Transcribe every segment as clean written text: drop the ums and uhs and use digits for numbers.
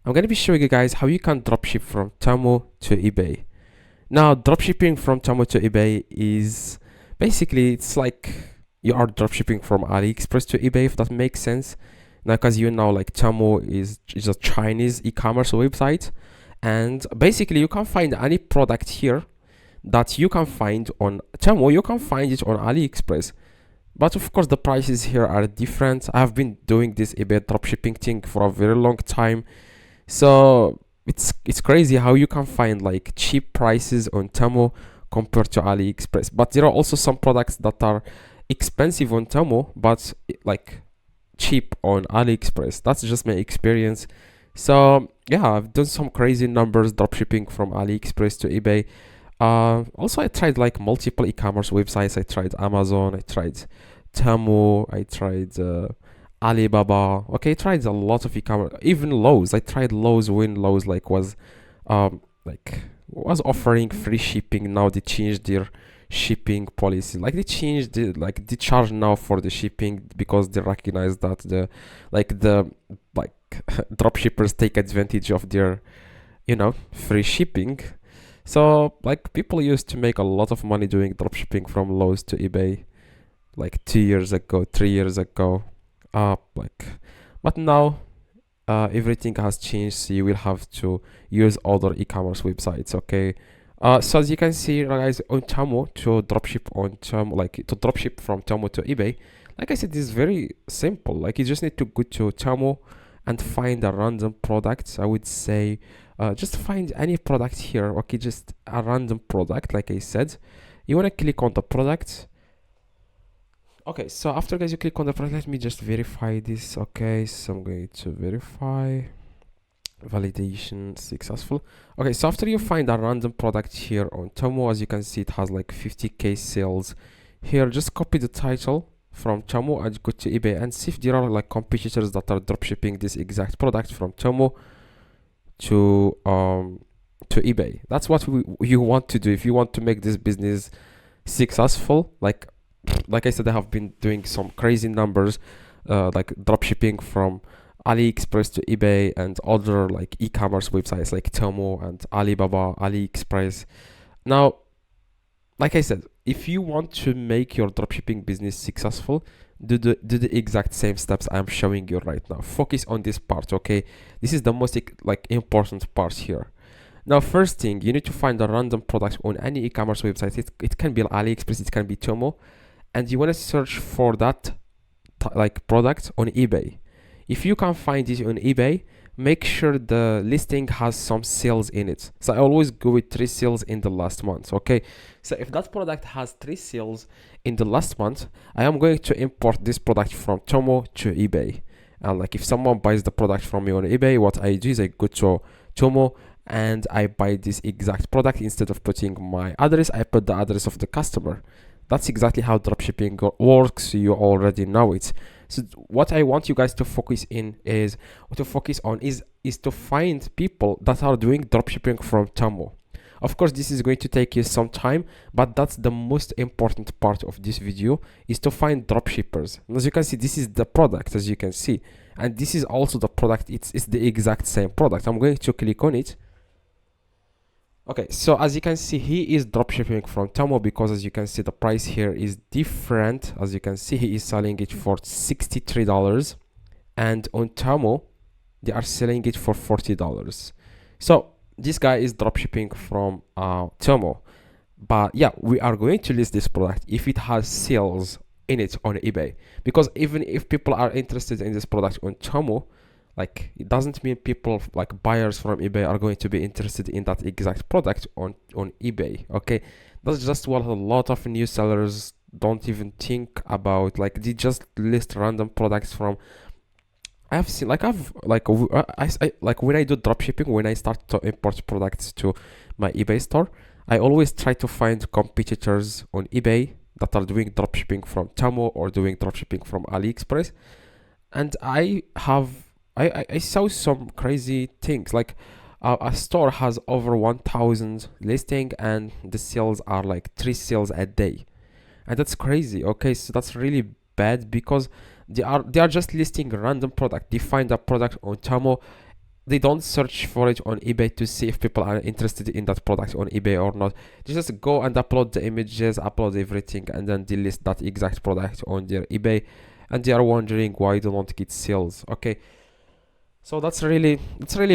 I'm going to be showing you guys how you can dropship from Temu to eBay. Now, dropshipping from Temu to eBay is basically it's like you are dropshipping from AliExpress to eBay, if that makes sense. Now, because you know, like Temu is a Chinese e-commerce website, and basically you can find any product here that you can find on Temu. You can find it on AliExpress. But of course, the prices here are different. I've been doing this eBay dropshipping thing for a very long time, so it's crazy how you can find like cheap prices on Temu compared to AliExpress. But there are also some products that are expensive on Temu, but like cheap on AliExpress. That's just my experience. So yeah, I've done some crazy numbers dropshipping from AliExpress to eBay. Also, I tried like multiple e-commerce websites. I tried Amazon, I tried Temu, I tried Alibaba. Okay, I tried a lot of e-commerce, even Lowe's. I tried Lowe's when Lowe's was offering free shipping. Now they changed their shipping policy. Like they changed the charge now for the shipping because they recognize that the like dropshippers take advantage of their free shipping. So like people used to make a lot of money doing dropshipping from Lowe's to eBay like 2 years ago, 3 years ago. Like, but now everything has changed. So you will have to use other e-commerce websites. Okay. So as you can see, guys, on Temu to dropship on Temu, like to dropship from Temu to eBay, like I said, it's very simple. Like you just need to go to Temu and find a random product. I would say just find any product here. Okay, just a random product. Like I said, you want to click on the product. Okay, so after, guys, you click on the product, let me just verify this. Okay, so I'm going to verify validation successful. Okay, so after you find a random product here on Temu, as you can see, it has like 50k sales here. Just copy the title from Temu and go to eBay and see if there are like competitors that are dropshipping this exact product from Temu to eBay. That's what you want to do if you want to make this business successful. Like I said, I have been doing some crazy numbers, like dropshipping from AliExpress to eBay and other like e-commerce websites like Temu and Alibaba, AliExpress. Now, like I said, if you want to make your dropshipping business successful, do the exact same steps I'm showing you right now. Focus on this part, okay? This is the most important part here. Now, first thing, you need to find a random product on any e-commerce website. It can be AliExpress, it can be Temu, and you want to search for that product on eBay. If you can find it on eBay, make sure the listing has some sales in it. So I always go with 3 sales in the last month. Okay, so if that product has 3 sales in the last month, I am going to import this product from Temu to eBay. And like if someone buys the product from me on eBay, what I do is I go to Temu and I buy this exact product. Instead of putting my address, I put the address of the customer. That's exactly how dropshipping works. You already know it. So what I want you guys to focus on is to find people that are doing dropshipping from Temu. Of course, this is going to take you some time, but that's the most important part of this video, is to find dropshippers. And as you can see, this is the product, as you can see, and this is also the product. It's the exact same product. I'm going to click on it. Okay, so as you can see, he is dropshipping from Temu because as you can see, the price here is different. As you can see, he is selling it for $63, and on Temu, they are selling it for $40. So this guy is dropshipping from Temu. But yeah, we are going to list this product if it has sales in it on eBay, because even if people are interested in this product on Temu, like it doesn't mean people like buyers from eBay are going to be interested in that exact product on eBay. Okay, that's just what a lot of new sellers don't even think about. Like they just list random products from. I've seen like when I do dropshipping, when I start to import products to my eBay store, I always try to find competitors on eBay that are doing dropshipping from Temu or doing dropshipping from AliExpress, and I saw some crazy things. Like a store has over 1,000 listing and the sales are like 3 sales a day, and that's crazy. Okay, so that's really bad because they are just listing a random product. They find a product on Temu, they don't search for it on eBay to see if people are interested in that product on eBay or not. They just go and upload the images, upload everything, and then delist that exact product on their eBay, and they are wondering why they don't get sales. Okay, so that's really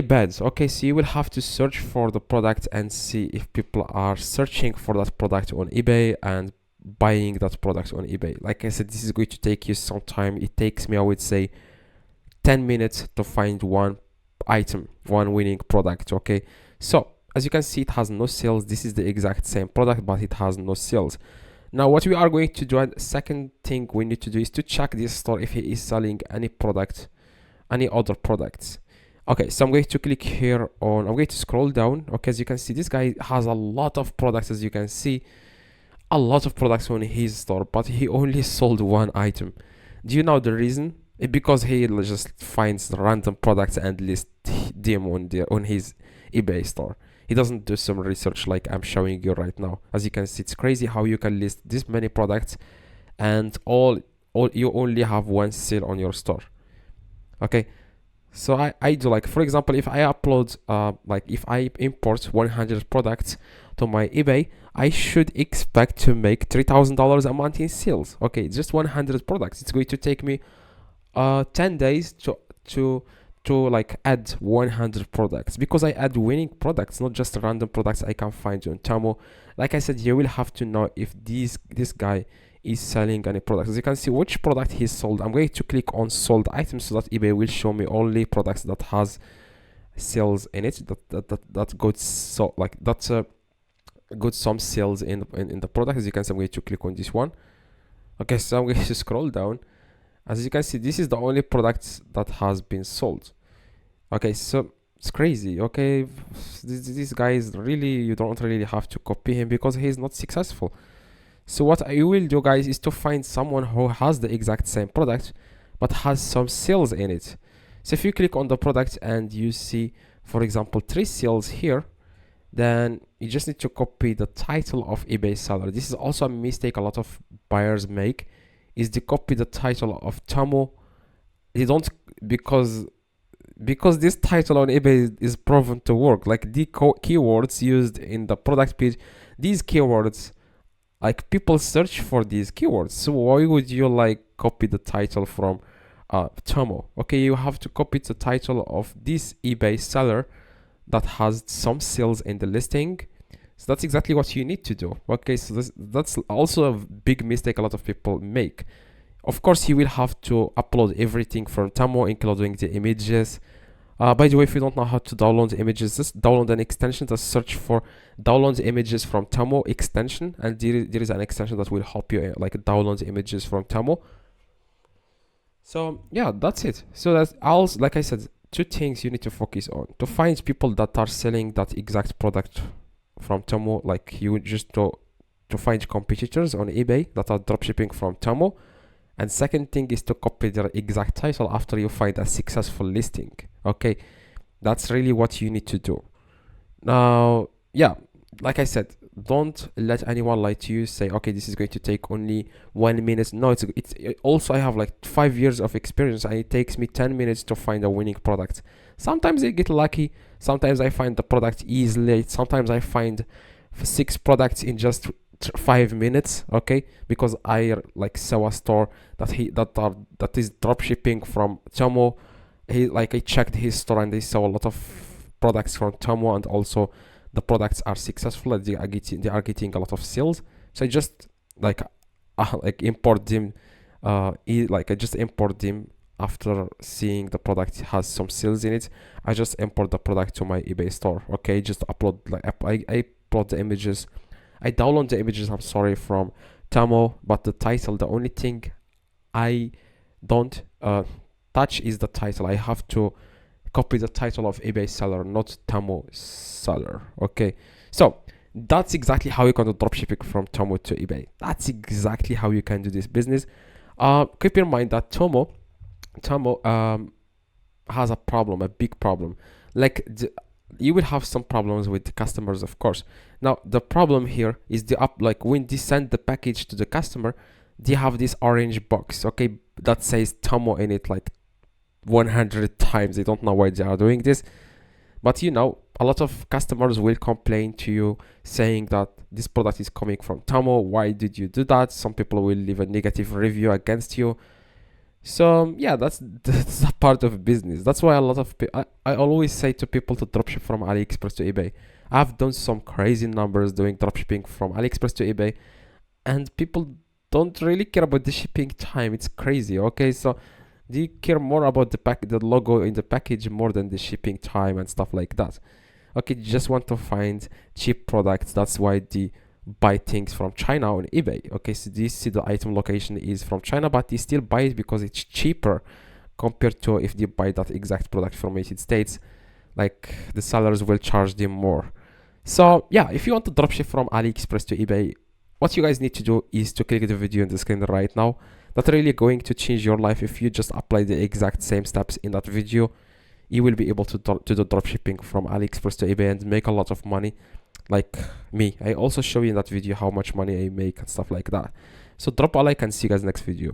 bad. Okay, so you will have to search for the product and see if people are searching for that product on eBay and buying that product on eBay. Like I said, this is going to take you some time. It takes me, I would say, 10 minutes to find one item, one winning product. Okay, so as you can see, it has no sales. This is the exact same product, but it has no sales. Now what we are going to do, and second thing we need to do, is to check this store if he is selling any product, any other products. Okay, so I'm going to click here on, I'm going to scroll down. Okay, as you can see, this guy has a lot of products. As you can see, a lot of products on his store, but he only sold one item. Do you know the reason? Because he just finds random products and lists them on his eBay store. He doesn't do some research like I'm showing you right now. As you can see, it's crazy how you can list this many products and all you only have one sale on your store. Okay, so I do, like, for example, if I upload like if I import 100 products to my eBay, I should expect to make $3,000 a month in sales. Okay, just 100 products. It's going to take me 10 days to like add 100 products, because I add winning products, not just random products I can find on Temu. Like I said, you will have to know if this guy is selling any products. As you can see, which product he sold. I'm going to click on sold items so that eBay will show me only products that has sales in it, that got, so like that's got some sales in the product. As you can see, I'm going to click on this one. Okay, so I'm going to scroll down. As you can see, this is the only product that has been sold. Okay, so it's crazy. Okay, this guy is really, you don't really have to copy him because he is not successful. So what I will do, guys, is to find someone who has the exact same product but has some sales in it. So if you click on the product and you see, for example, 3 sales here, then you just need to copy the title of eBay seller. This is also a mistake a lot of buyers make, is to copy the title of Temu. They don't, because this title on eBay is proven to work. Like the keywords used in the product page, these keywords, like people search for these keywords. So why would you like copy the title from Temu? Okay, you have to copy the title of this eBay seller that has some sales in the listing. So that's exactly what you need to do. Okay, so that's also a big mistake a lot of people make. Of course, you will have to upload everything from Temu, including the images. By the way, if you don't know how to download images, just download an extension. Just search for download images from Temu extension, and there is an extension that will help you like download images from Temu. So yeah, that's it. So that's also, like I said, 2 things you need to focus on to find people that are selling that exact product from Temu. Like you just to find competitors on eBay that are dropshipping from Temu. And second thing is to copy their exact title after you find a successful listing. Okay, that's really what you need to do. Now, yeah, like I said, don't let anyone lie to you. Say, okay, this is going to take only 1 minute. No, it's also, I have like 5 years of experience and it takes me 10 minutes to find a winning product. Sometimes I get lucky. Sometimes I find the product easily. Sometimes I find 6 products in just 5 minutes. Okay, because I like saw a store that is dropshipping from Temu. I checked his store and they saw a lot of products from Temu, and also the products are successful. They are getting a lot of sales. So I just like import them. I just import them after seeing the product has some sales in it. I just import the product to my eBay store. Okay, just upload, like I upload the images. I download the images, I'm sorry, from Temu, but the title, the only thing I don't touch is the title. I have to copy the title of eBay seller, not Temu seller. Okay, so that's exactly how you can do dropshipping from Temu to eBay. That's exactly how you can do this business. Keep in mind that Temu has a problem, a big problem. Like you will have some problems with the customers, of course. Now the problem here is like when they send the package to the customer, they have this orange box, okay, that says Temu in it like 100 times. They don't know why they are doing this. But you know, a lot of customers will complain to you saying that this product is coming from Temu. Why did you do that? Some people will leave a negative review against you. So yeah, that's that's a part of business. That's why a lot of I always say to people to dropship from AliExpress to eBay. I've done some crazy numbers doing dropshipping from AliExpress to eBay, and people don't really care about the shipping time. It's crazy. Okay, so they care more about the logo in the package more than the shipping time and stuff like that. Okay, you just want to find cheap products. That's why they buy things from China on eBay. Okay, so this see the item location is from China, but they still buy it because it's cheaper compared to if they buy that exact product from United States. Like the sellers will charge them more. So yeah, if you want to dropship from AliExpress to eBay, what you guys need to do is to click the video on the screen right now. That's really going to change your life. If you just apply the exact same steps in that video, you will be able to do dropshipping from AliExpress to eBay and make a lot of money. Like me, I also show you in that video how much money I make and stuff like that. So drop a like and see you guys next video.